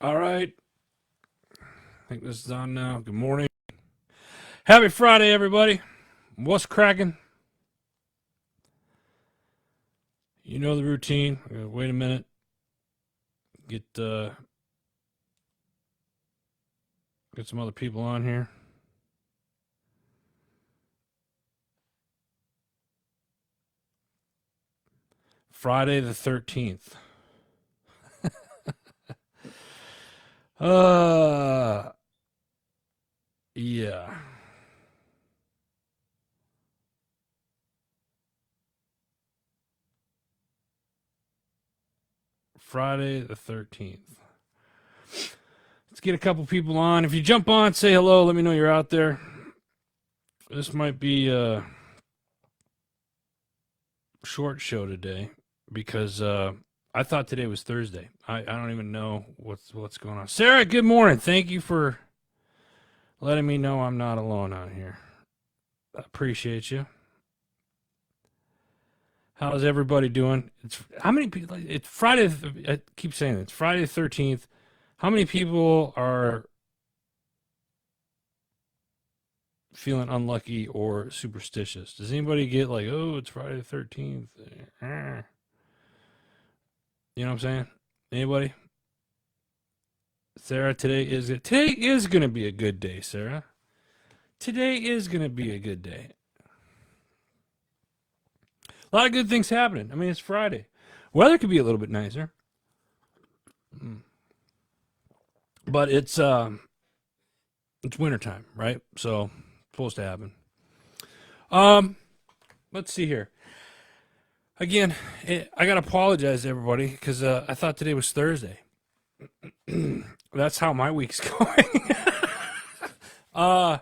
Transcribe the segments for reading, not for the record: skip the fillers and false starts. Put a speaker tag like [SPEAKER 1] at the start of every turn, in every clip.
[SPEAKER 1] All right. I think this is on now. Good morning. Happy Friday, everybody. What's cracking? You know the routine. Wait a minute. Get get some other people on here. Friday the 13th. Uh yeah. Friday the 13th. Let's get a couple people on. If you jump on, say hello, let me know you're out there. This might be a short show today because I thought today was Thursday. I don't even know what's going on. Sarah, good morning. Thank you for letting me know I'm not alone on here. I appreciate you. How's everybody doing? It's how many people? It's Friday. I keep saying it. It's Friday the 13th. How many people are feeling unlucky or superstitious? Does anybody get like, oh, it's Friday the 13th? You know what I'm saying? Anybody? Sarah, today is gonna be a good day, Sarah. Today is gonna be a good day. A lot of good things happening. I mean, it's Friday. Weather could be a little bit nicer, but it's wintertime, right? So it's supposed to happen. Um, let's see here. Again, I gotta apologize to everybody because I thought today was Thursday. That's how my week's going. uh,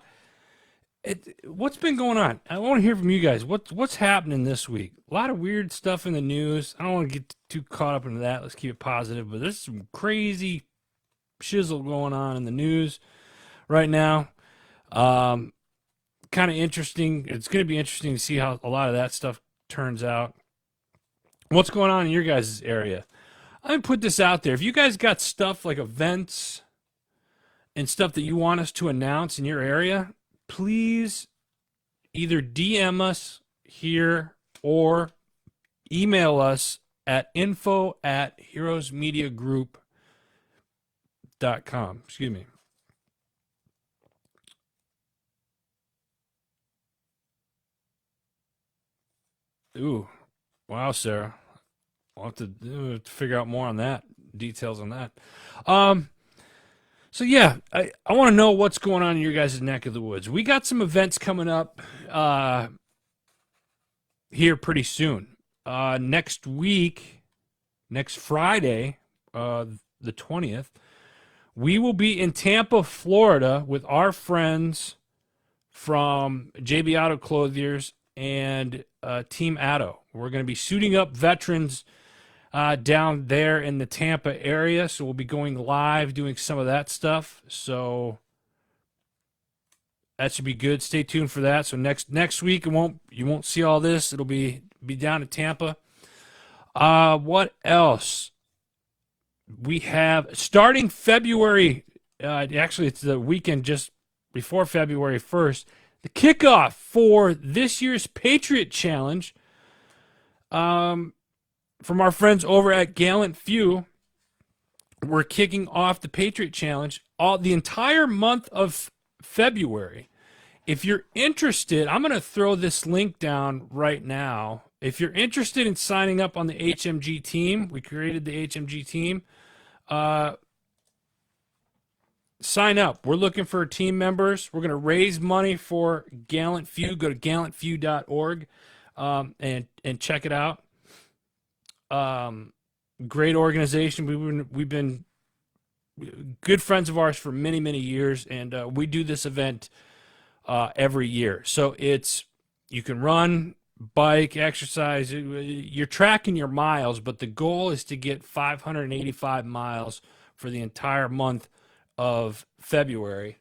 [SPEAKER 1] what's been going on? I want to hear from you guys. What's happening this week? A lot of weird stuff in the news. I don't want to get too caught up into that. Let's keep it positive. But there's some crazy shizzle going on in the news right now. Um, Kind of interesting. It's going to be interesting to see how a lot of that stuff turns out. What's going on in your guys' area? I'm gonna put this out there. If you guys got stuff like events and stuff that you want us to announce in your area, please either DM us here or email us at info@heroesmediagroup.com. Excuse me. Ooh, wow, Sarah. I'll have to figure out more on that, details on that. Um, so yeah, I want to know what's going on in your guys' neck of the woods. We got some events coming up here pretty soon. Next week, next Friday, the 20th, we will be in Tampa, Florida with our friends from JB Auto Clothiers and Team Atto. We're going to be suiting up veterans down there in the Tampa area, so we'll be going live doing some of that stuff. So that should be good. Stay tuned for that. So next week you won't see all this. It'll be down in Tampa. What else? We have starting February. Actually, it's the weekend just before February 1st. The kickoff for this year's Patriot Challenge. From our friends over at Gallant Few, we're kicking off the Patriot Challenge the entire month of February. If you're interested, I'm going to throw this link down right now. If you're interested in signing up on the HMG team, we created the HMG team. Sign up. We're looking for team members. We're going to raise money for Gallant Few. Go to gallantfew.org and check it out. Great organization. We've been good friends of ours for many years, and we do this event every year. So you can run, bike, exercise. You're tracking your miles, but the goal is to get 585 miles for the entire month of February.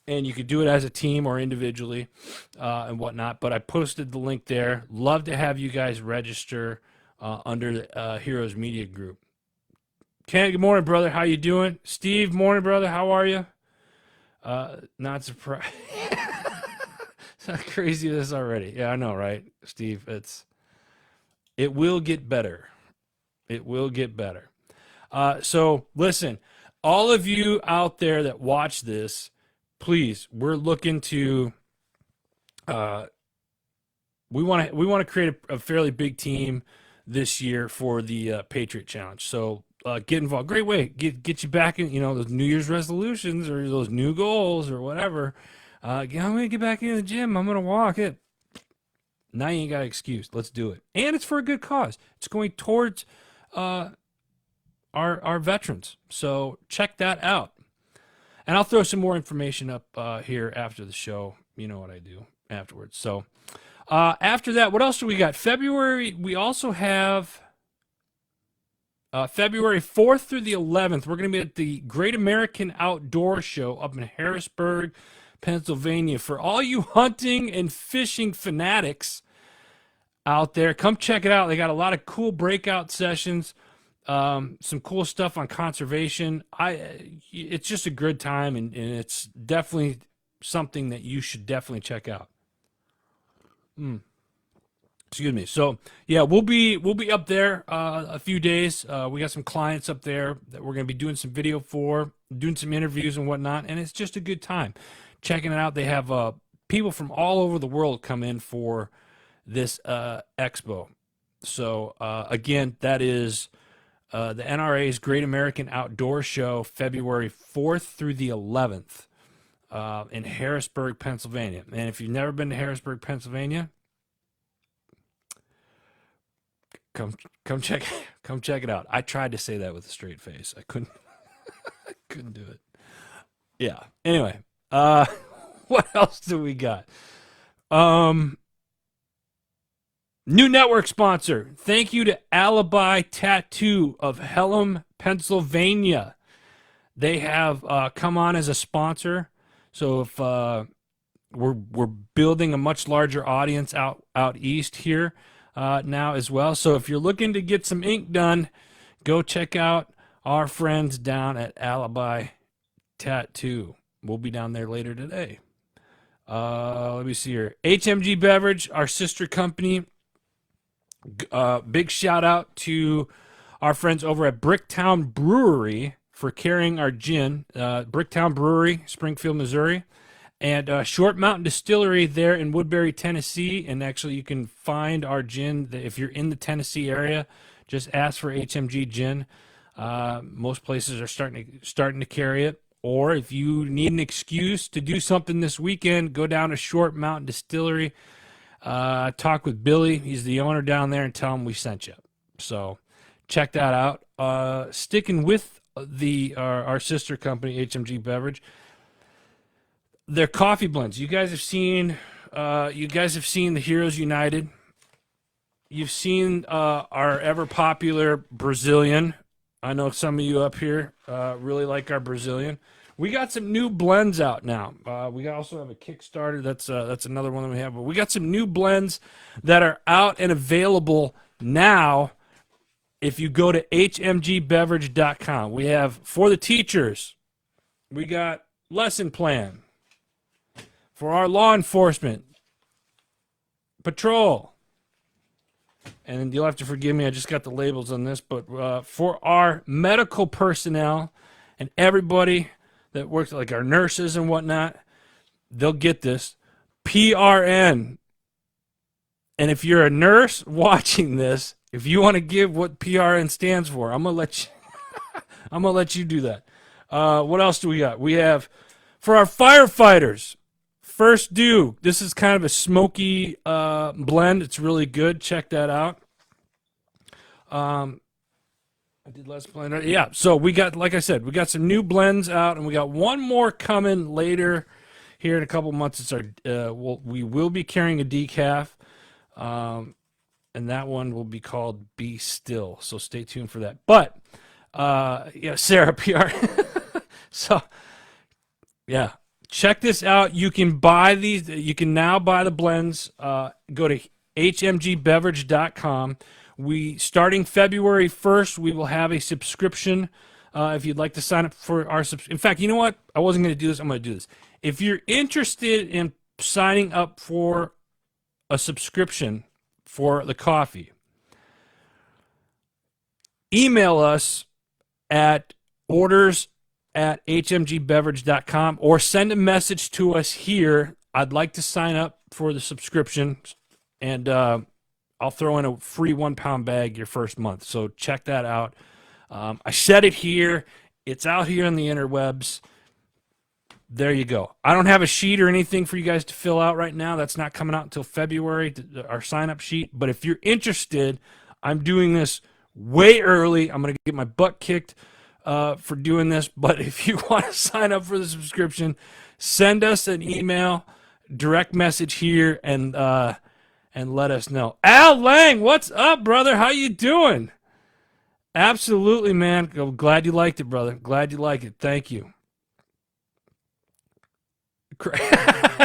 [SPEAKER 1] And you could do it as a team or individually and whatnot. But I posted the link there. Love to have you guys register under the Heroes Media Group. Ken, good morning, brother. How you doing? Steve, morning, brother. How are you? Not surprised. How crazy this already. Yeah, I know, right, Steve? It will get better. It will get better. So listen, all of you out there that watch this, please, we're looking to we want to create a fairly big team this year for the Patriot Challenge. So get involved. Great way get you back in. Those New Year's resolutions or those new goals or whatever. I'm gonna get back in the gym. I'm gonna walk it. Now you ain't got an excuse. Let's do it, and it's for a good cause. It's going towards our veterans. So check that out. And I'll throw some more information up here after the show. You know what I do afterwards. So after that, what else do we got? February, we also have February 4th through the 11th. We're going to be at the Great American Outdoor Show up in Harrisburg, Pennsylvania. For all you hunting and fishing fanatics out there, come check it out. They got a lot of cool breakout sessions. Some cool stuff on conservation. It's just a good time, and it's definitely something that you should definitely check out. Excuse me. So yeah, we'll be up there a few days. We got some clients up there that we're going to be doing some video for, doing some interviews and whatnot, and it's just a good time checking it out. They have people from all over the world come in for this expo. So again, that is the NRA's Great American Outdoor Show, February 4th through the 11th in Harrisburg, Pennsylvania. And if you've never been to Harrisburg, Pennsylvania, come check it out. I tried to say that with a straight face. I couldn't I couldn't do it. Yeah. Anyway, what else do we got? New network sponsor. Thank you to Alibi Tattoo of Hellam, Pennsylvania. They have come on as a sponsor. So if we're building a much larger audience out east here now as well. So if you're looking to get some ink done, go check out our friends down at Alibi Tattoo. We'll be down there later today. Let me see here. HMG Beverage, our sister company. Big shout out to our friends over at Bricktown Brewery for carrying our gin. Bricktown Brewery, Springfield, Missouri, and Short Mountain Distillery there in Woodbury, Tennessee. And actually, you can find our gin if you're in the Tennessee area. Just ask for HMG gin. Most places are starting to carry it. Or if you need an excuse to do something this weekend, go down to Short Mountain Distillery. Talk with Billy. He's the owner down there, and tell him we sent you. So check that out. Sticking with our sister company, HMG Beverage, their coffee blends. You guys have seen the Heroes United. You've seen our ever popular Brazilian. I know some of you up here really like our Brazilian. We got some new blends out now. We also have a Kickstarter. That's another one that we have. But we got some new blends that are out and available now. If you go to hmgbeverage.com, we have for the teachers. We got lesson plan for our law enforcement patrol. And you'll have to forgive me. I just got the labels on this, but for our medical personnel and everybody that works, like our nurses and whatnot, they'll get this. PRN. And if you're a nurse watching this, if you want to give what PRN stands for, I'm gonna let you do that. What else do we got? We have for our firefighters, First Dew. This is kind of a smoky blend. It's really good. Check that out. I did less blend. Yeah, so we got, like I said, we got some new blends out, and we got one more coming later here in a couple months. It's our we will be carrying a decaf, and that one will be called Be Still. So stay tuned for that. But yeah, Sarah PR. So yeah, check this out. You can buy these. You can now buy the blends. Go to hmgbeverage.com. We starting February 1st, we will have a subscription. If you'd like to sign up for our in fact, you know what? I wasn't going to do this. I'm going to do this. If you're interested in signing up for a subscription for the coffee, email us at orders@hmgbeverage.com or send a message to us here. I'd like to sign up for the subscription, and I'll throw in a free 1 pound bag your first month. So check that out. I said it here. It's out here on the interwebs. There you go. I don't have a sheet or anything for you guys to fill out right now. That's not coming out until February, our sign-up sheet. But if you're interested, I'm doing this way early. I'm going to get my butt kicked for doing this. But if you want to sign up for the subscription, send us an email, direct message here, and let us know. Al Lang, what's up, brother? How you doing? Absolutely, man. I'm glad you liked it, brother. Glad you like it. Thank you.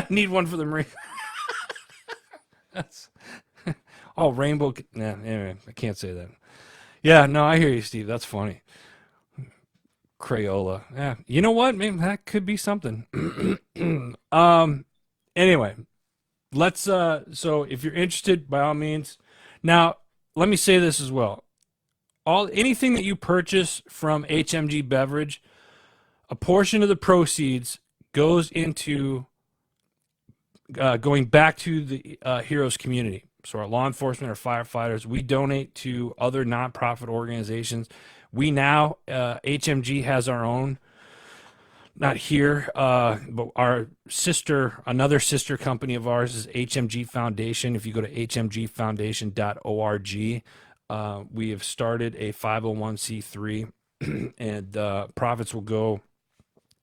[SPEAKER 1] Need one for the Marine. That's rainbow. Nah, anyway, I can't say that. Yeah, no, I hear you, Steve. That's funny. Crayola. Yeah, you know what? Maybe that could be something. Anyway, let's. So if you're interested, by all means. Now, let me say this as well. Anything that you purchase from HMG Beverage, a portion of the proceeds goes into going back to the Heroes community. So our law enforcement, our firefighters, we donate to other nonprofit organizations. We now, HMG has our own, not here, but another sister company of ours is HMG Foundation. If you go to hmgfoundation.org, we have started a 501c3 and profits will go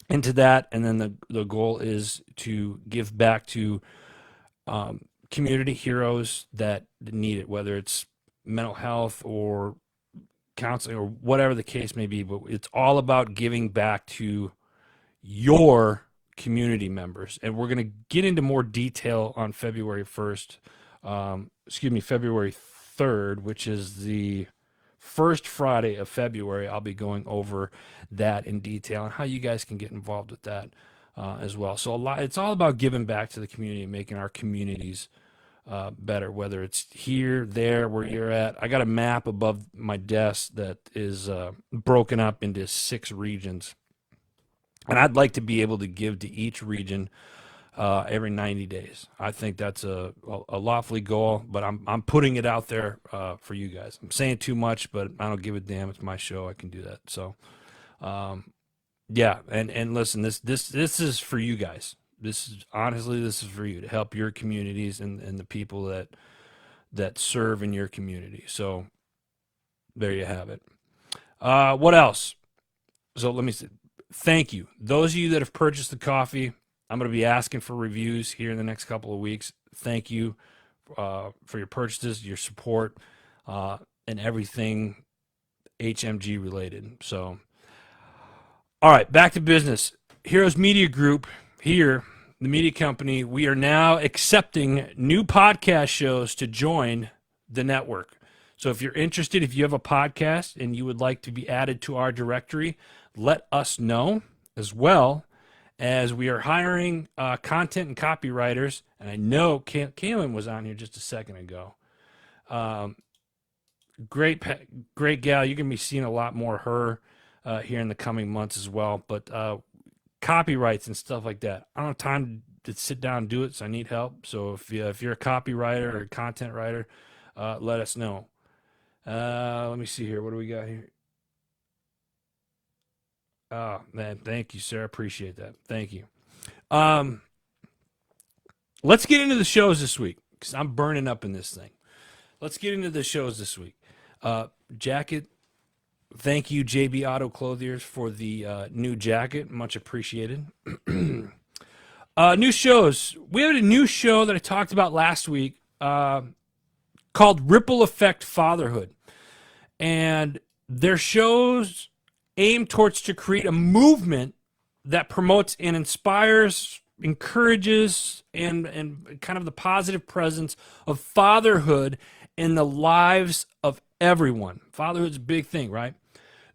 [SPEAKER 1] into that, and then the goal is to give back to community heroes that need it, whether it's mental health or counseling or whatever the case may be. But it's all about giving back to your community members, and we're going to get into more detail on February 3rd, which is the first Friday of February. I'll be going over that in detail and how you guys can get involved with that as well. So it's all about giving back to the community and making our communities better, whether it's here, there, where you're at. I got a map above my desk that is broken up into 6 regions, and I'd like to be able to give to each region every 90 days. I think that's a lofty goal, but I'm putting it out there for you guys. I'm saying too much, but I don't give a damn. It's my show. I can do that. So, yeah. And listen, this is for you guys. This is for you to help your communities and the people that serve in your community. So there you have it. What else? So let me see. Thank you. Those of you that have purchased the coffee, I'm going to be asking for reviews here in the next couple of weeks. Thank you for your purchases, your support, and everything HMG related. So, all right, back to business. Heroes Media Group, here, the media company, we are now accepting new podcast shows to join the network. So if you're interested, if you have a podcast and you would like to be added to our directory, let us know, as well as we are hiring content and copywriters. And I know Kaylin was on here just a second ago. Great gal. You're going to be seeing a lot more of her here in the coming months as well. But copyrights and stuff like that, I don't have time to sit down and do it, so I need help. So if you're a copywriter or a content writer, let us know. Let me see here. What do we got here? Oh, man, thank you, sir. I appreciate that. Thank you. Let's get into the shows this week, because I'm burning up in this thing. Let's get into the shows this week. Jacket, thank you, JB Auto Clothiers, for the new jacket. Much appreciated. New shows. We had a new show that I talked about last week called Ripple Effect Fatherhood. And their shows aim towards to create a movement that promotes and inspires, encourages, and kind of the positive presence of fatherhood in the lives of everyone. Fatherhood's a big thing, right?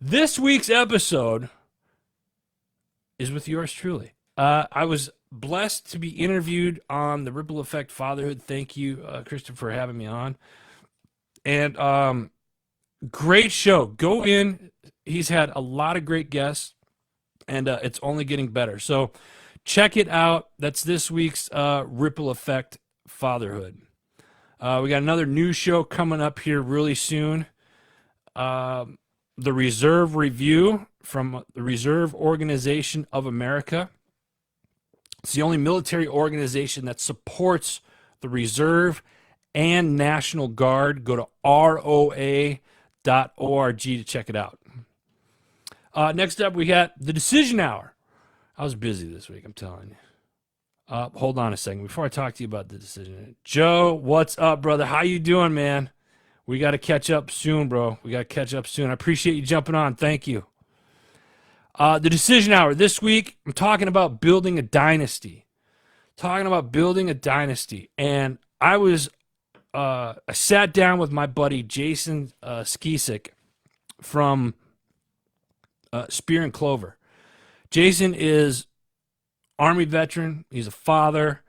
[SPEAKER 1] This week's episode is with yours truly. I was blessed to be interviewed on the Ripple Effect Fatherhood. Thank you, Christopher, for having me on. And great show. Go in. He's had a lot of great guests, and it's only getting better. So check it out. That's this week's Ripple Effect Fatherhood. We got another new show coming up here really soon. The Reserve Review from the Reserve Organization of America. It's the only military organization that supports the Reserve and National Guard. Go to ROA.org to check it out. Next up, we got the Decision Hour. I was busy this week, I'm telling you. Hold on a second before I talk to you about the decision. Joe, what's up, brother? How you doing, man? We got to catch up soon, bro. We got to catch up soon. I appreciate you jumping on. Thank you. The Decision Hour. This week, I'm talking about building a dynasty. And I sat down with my buddy Jason Skisic from Spear and Clover. Jason is Army veteran. He's a father.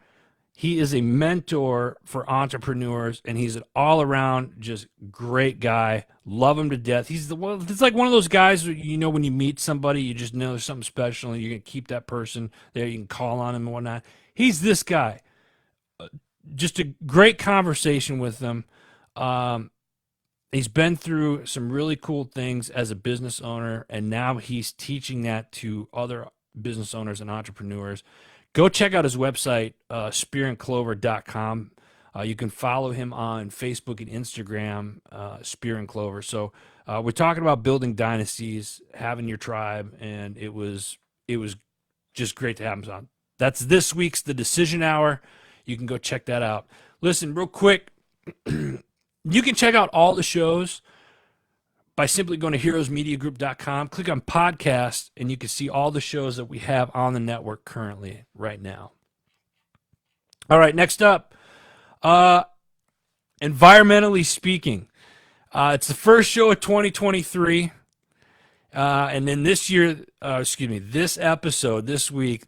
[SPEAKER 1] He is a mentor for entrepreneurs, and he's an all-around just great guy. Love him to death. He's it's like one of those guys, you know, when you meet somebody, you just know there's something special, and you're going to keep that person there. You can call on him and whatnot. He's this guy. Just a great conversation with him. He's been through some really cool things as a business owner, and now he's teaching that to other business owners and entrepreneurs. Go check out his website, spearandclover.com. You can follow him on Facebook and Instagram, Spear and Clover. So we're talking about building dynasties, having your tribe, and it was just great to have him on. That's this week's The Decision Hour. You can go check that out. Listen, real quick, you can check out all the shows by simply going to heroesmediagroup.com. Click on podcast, and you can see all the shows that we have on the network currently right now. All right, next up, environmentally speaking. It's the first show of 2023. And then this episode, this week,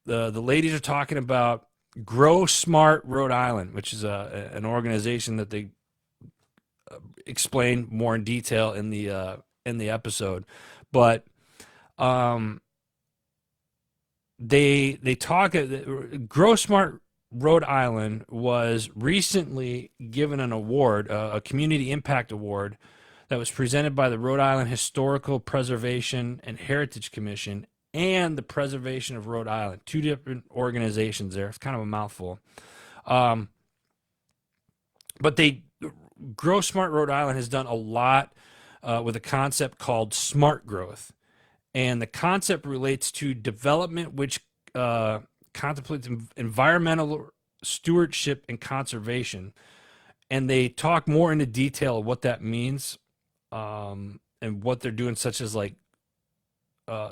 [SPEAKER 1] the ladies are talking about Grow Smart Rhode Island, which is an organization that they explain more in detail in the episode, but they talk. Grow Smart Rhode Island was recently given an award, a community impact award, that was presented by the Rhode Island Historical Preservation and Heritage Commission and the Preservation of Rhode Island, two different organizations there. It's kind of a mouthful, but Grow Smart Rhode Island has done a lot with a concept called smart growth. And the concept relates to development which contemplates environmental stewardship and conservation. And they talk more into detail of what that means and what they're doing, such as like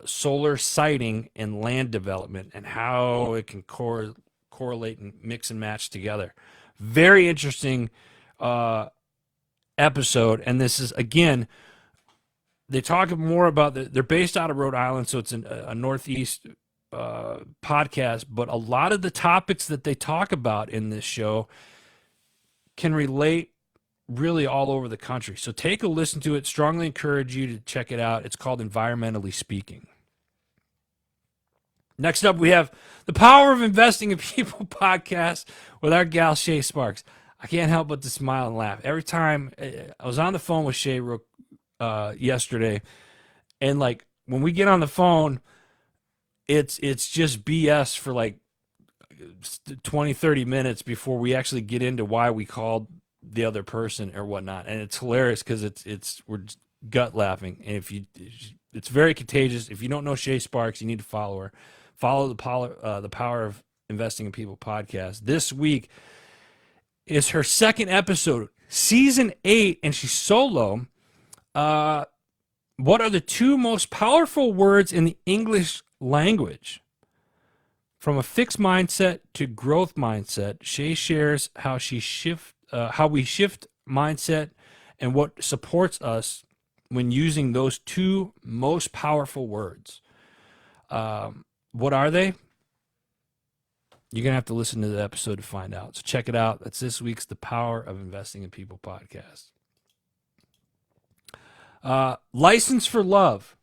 [SPEAKER 1] solar siting and land development and how it can correlate and mix and match together. Very interesting episode, and this is, again, they talk more about they're based out of Rhode Island, so it's a Northeast podcast, but a lot of the topics that they talk about in this show can relate really all over the country. So take a listen to it. Strongly encourage you to check it out. It's called Environmentally Speaking. Next up, we have the Power of Investing in People podcast with our gal Shay Sparks. I can't help but to smile and laugh every time. I was on the phone with Shay yesterday, and like when we get on the phone, it's just BS for like 20, 30 minutes before we actually get into why we called the other person or whatnot, and it's hilarious because we're just gut laughing, and it's very contagious. If you don't know Shay Sparks, you need to follow her. Follow the Power of Investing in People podcast. This week is her second episode, season 8, and she's solo. What are the two most powerful words in the English language? From a fixed mindset to growth mindset, Shay shares how we shift mindset and what supports us when using those two most powerful words. What are they? You're going to have to listen to the episode to find out. So check it out. That's this week's The Power of Investing in People podcast. License for Love.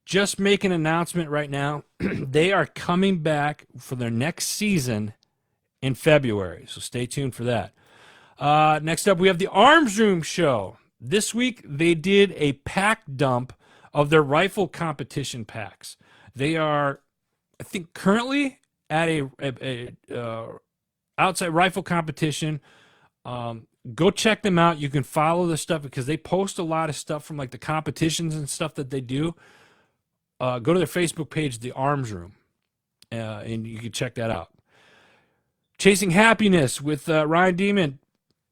[SPEAKER 1] Just make an announcement right now. They are coming back for their next season in February. So stay tuned for that. Next up, we have the Arms Room Show. This week, they did a pack dump of their rifle competition packs. They are, I think, currently at a outside rifle competition. Go check them out. You can follow the stuff because they post a lot of stuff from like the competitions and stuff that they do. Go to their Facebook page, The Arms Room, and you can check that out. Chasing Happiness with Ryan Demon.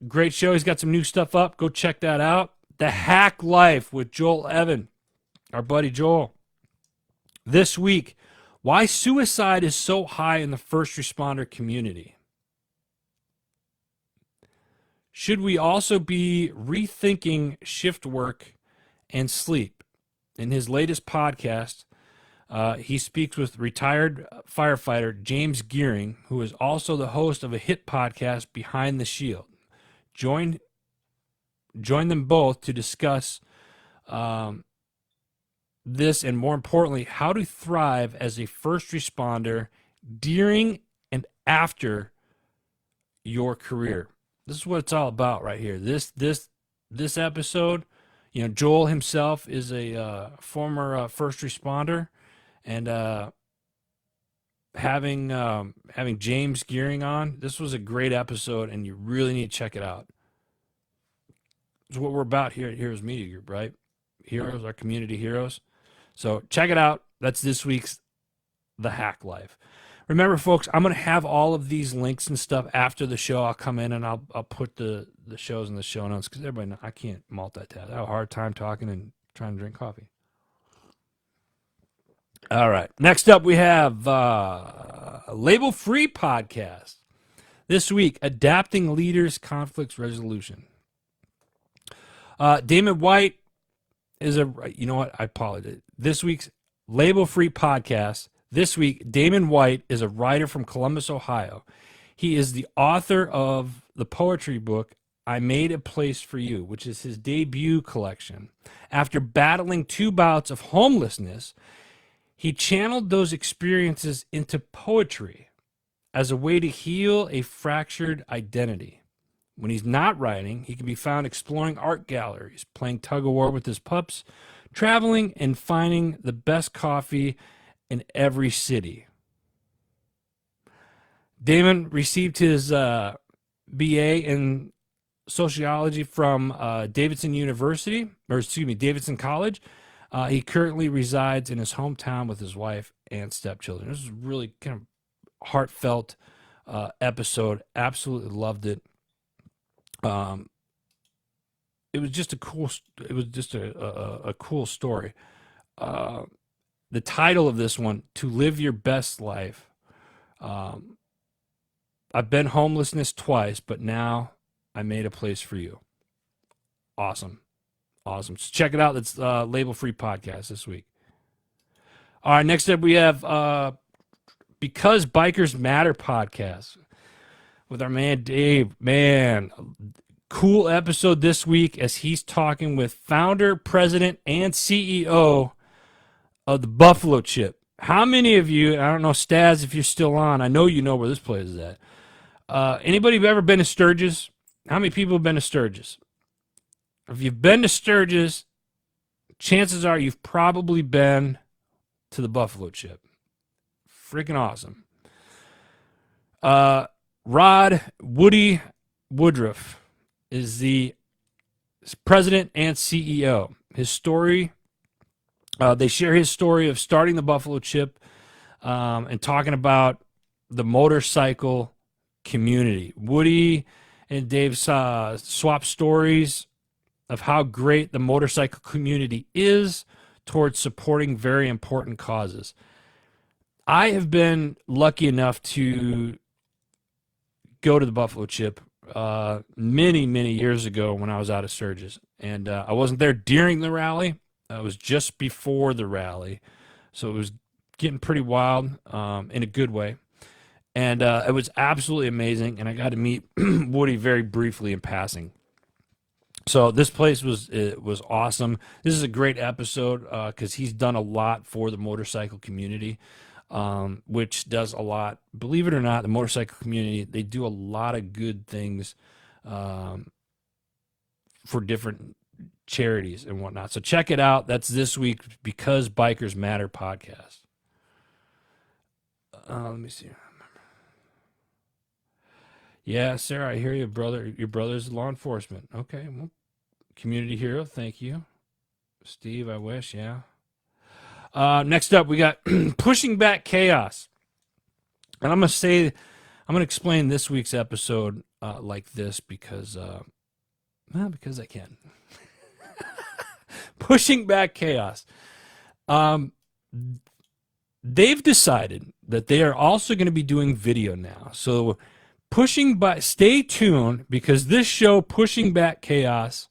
[SPEAKER 1] Great show. He's got some new stuff up. Go check that out. The Hack Life with Joel Evan, our buddy Joel. This week, why suicide is so high in the first responder community. Should we also be rethinking shift work and sleep? In his latest podcast, he speaks with retired firefighter James Gearing, who is also the host of a hit podcast, Behind the Shield. Join them both to discuss this and, more importantly, how to thrive as a first responder during and after your career. This is what it's all about right here. This episode, you know, Joel himself is a former first responder, and having James Gearing on, this was a great episode, and you really need to check it out. It's what we're about here at Heroes Media Group, right? Heroes, our community heroes. So check it out. That's this week's The Hack Life. Remember, folks, I'm going to have all of these links and stuff after the show. I'll come in and I'll put the shows in the show notes because everybody knows I can't multitask. I have a hard time talking and trying to drink coffee. All right. Next up, we have a label-free podcast. This week, Adapting Leaders Conflicts Resolution. Damon White is you know what? I apologize. This week's label-free podcast. This week, Damon White is a writer from Columbus, Ohio. He is the author of the poetry book, I Made a Place for You, which is his debut collection. After battling 2 bouts of homelessness, he channeled those experiences into poetry as a way to heal a fractured identity. When he's not writing, he can be found exploring art galleries, playing tug-of-war with his pups, traveling, and finding the best coffee in every city. Damon received his BA in sociology from Davidson College. He currently resides in his hometown with his wife and stepchildren. This is a really kind of heartfelt episode. Absolutely loved it. It was just a cool story. The title of this one, To Live Your Best Life. I've been homelessness twice, but now I made a place for you. Awesome. So check it out. It's label-free podcast this week. All right, next up we have Because Bikers Matter podcast with our man Dave. Man, cool episode this week as he's talking with founder, president, and CEO of the Buffalo Chip. How many of you, I don't know, Staz, if you're still on, I know you know where this place is at. Anybody who ever been to Sturgis? How many people have been to Sturgis? If you've been to Sturgis, chances are you've probably been to the Buffalo Chip. Freaking awesome. Woody Woodruff is the president and CEO. His story, they share his story of starting the Buffalo Chip and talking about the motorcycle community. Woody and Dave swap stories of how great the motorcycle community is towards supporting very important causes. I have been lucky enough to go to the Buffalo Chip many, many years ago when I was out of Sturgis. And I wasn't there during the rally. I was just before the rally. So it was getting pretty wild in a good way. And it was absolutely amazing. And I got to meet Woody very briefly in passing. So this place was awesome. This is a great episode because he's done a lot for the motorcycle community, which does a lot. Believe it or not, the motorcycle community, they do a lot of good things for different charities and whatnot. So check it out. That's this week Because Bikers Matter podcast. Let me see. Yeah, Sarah, I hear you, brother. Your brother's law enforcement. Okay, well, community hero. Thank you, Steve. I wish. Yeah. Next up, we got Pushing Back Chaos, and I'm gonna explain this week's episode like this because I can. Pushing Back Chaos. They've decided that they are also going to be doing video now. So stay tuned because this show, Pushing Back Chaos,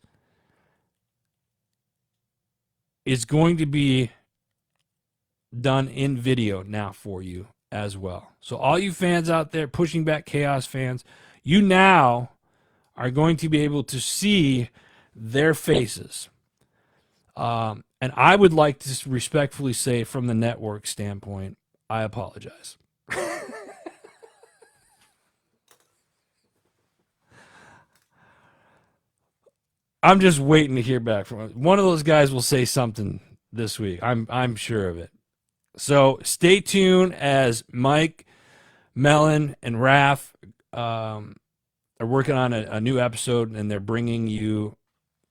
[SPEAKER 1] is going to be done in video now for you as well. So all you fans out there, Pushing Back Chaos fans, you now are going to be able to see their faces. And I would like to respectfully say from the network standpoint, I apologize. I'm just waiting to hear back from one of those guys. Will say something this week. I'm sure of it. So stay tuned as Mike, Mellon, and Raph are working on a new episode, and they're bringing you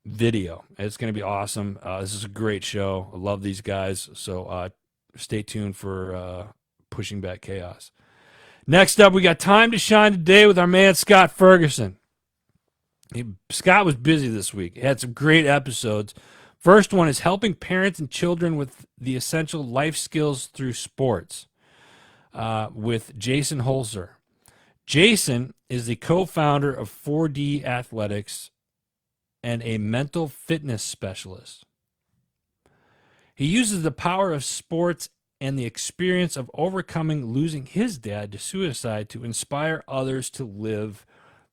[SPEAKER 1] video. It's going to be awesome. This is a great show. I love these guys. So stay tuned for Pushing Back Chaos. Next up, we got Time to Shine today with our man Scott Ferguson. Scott was busy this week. He had some great episodes. First one is helping parents and children with the essential life skills through sports with Jason Holzer. Jason is the co-founder of 4D Athletics and a mental fitness specialist. He uses the power of sports and the experience of overcoming losing his dad to suicide to inspire others to live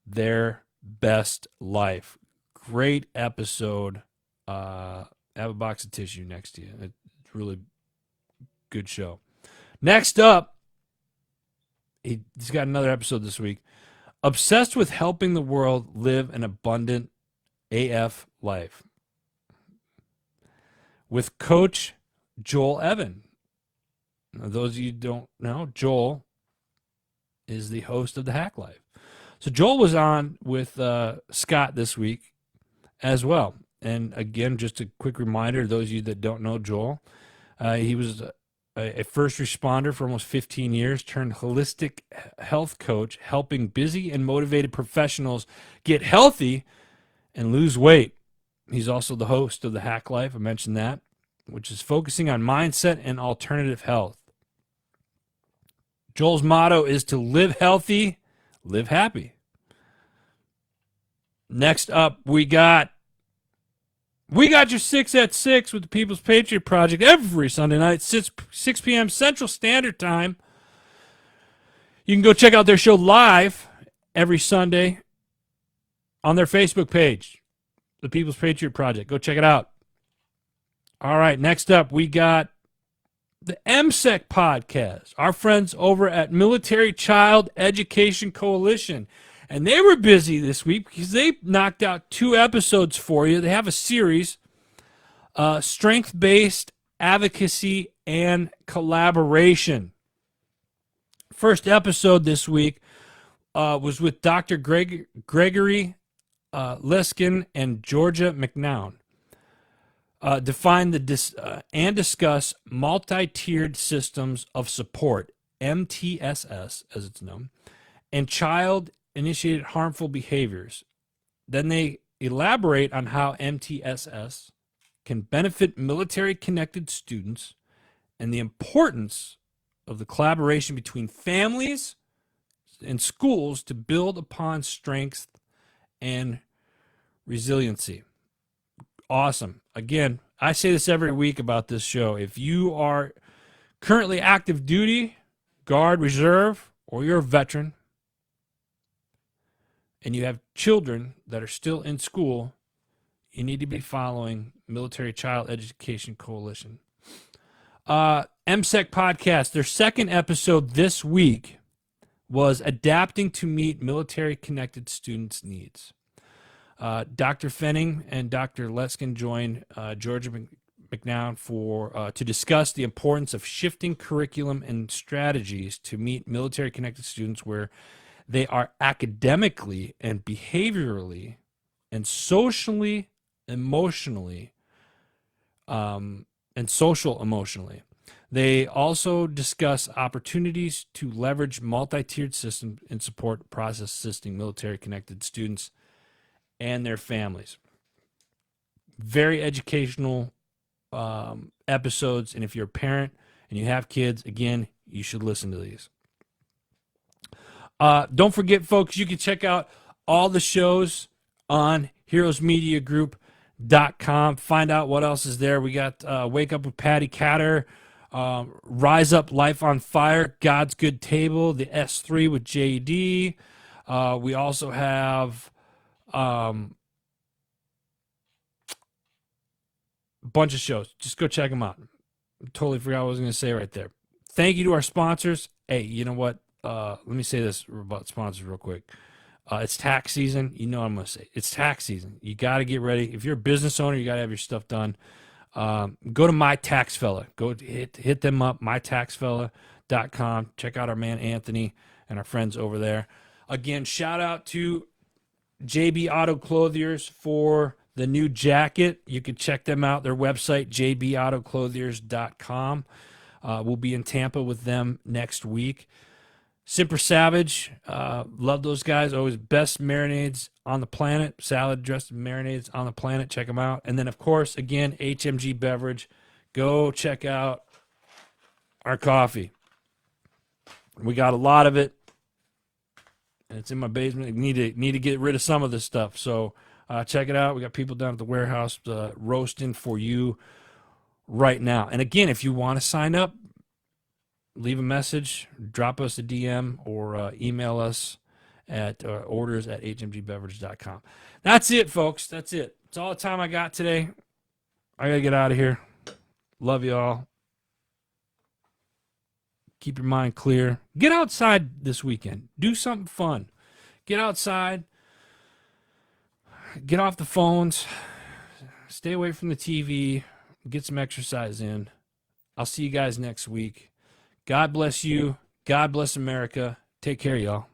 [SPEAKER 1] their best life. Great episode. Have a box of tissue next to you. It's really good show. Next up, he's got another episode this week. Obsessed with helping the world live an abundant AF life with Coach Joel Evan. Now, those of you who don't know, Joel is the host of the Hack Life. So Joel was on with Scott this week as well. And again, just a quick reminder, those of you that don't know Joel, he was a first responder for almost 15 years, turned holistic health coach, helping busy and motivated professionals get healthy and lose weight. He's also the host of the Hack Life, I mentioned that, which is focusing on mindset and alternative health. Joel's motto is to live healthy, live happy. Next up, we got your 6 at 6 with the People's Patriot Project every Sunday night, 6 p.m. Central Standard Time. You can go check out their show live every Sunday on their Facebook page, the People's Patriot Project. Go check it out. All right, next up, we got the MSEC podcast, our friends over at Military Child Education Coalition. And they were busy this week because they knocked out 2 episodes for you. They have a series, strength-based advocacy and collaboration. First episode this week was with Dr. Gregory Liskin and Georgia McNown. Define and discuss multi-tiered systems of support, MTSS as it's known, and child-initiated harmful behaviors. Then they elaborate on how MTSS can benefit military-connected students and the importance of the collaboration between families and schools to build upon strengths and resiliency. Awesome. Again, I say this every week about this show. If you are currently active duty, Guard, Reserve, or you're a veteran, and you have children that are still in school, you need to be following Military Child Education Coalition. MSEC podcast, their second episode this week was adapting to meet military-connected students' needs. Dr. Fenning and Dr. Leskin joined Georgia McNown to discuss the importance of shifting curriculum and strategies to meet military-connected students where they are academically and behaviorally and socially, emotionally, and social emotionally. They also discuss opportunities to leverage multi-tiered systems and support process assisting military-connected students and their families. Very educational episodes, and if you're a parent and you have kids, again, you should listen to these. Don't forget, folks, you can check out all the shows on heroesmediagroup.com. Find out what else is there. We got Wake Up with Patty Catter, Rise Up, Life on Fire, God's Good Table, the S3 with JD. We also have a bunch of shows. Just go check them out. Totally forgot what I was going to say right there. Thank you to our sponsors. Hey, you know what? Let me say this about sponsors real quick. It's tax season. You know what I'm going to say. It's tax season. You got to get ready. If you're a business owner, you got to have your stuff done. Go to My Tax Fella. Go hit them up, mytaxfella.com. Check out our man Anthony and our friends over there. Again, shout out to JB Auto Clothiers for the new jacket. You can check them out. Their website, jbautoclothiers.com. We'll be in Tampa with them next week. Simper Savage, love those guys. Always best marinades on the planet. Salad dressed marinades on the planet. Check them out. And then, of course, again, HMG Beverage. Go check out our coffee. We got a lot of it, and it's in my basement. Need to get rid of some of this stuff. So check it out. We got people down at the warehouse roasting for you right now. And again, if you want to sign up, leave a message, drop us a DM, or email us at orders@hmgbeverage.com. That's it, folks. That's it. It's all the time I got today. I got to get out of here. Love you all. Keep your mind clear. Get outside this weekend. Do something fun. Get outside. Get off the phones. Stay away from the TV. Get some exercise in. I'll see you guys next week. God bless you. God bless America. Take care, y'all.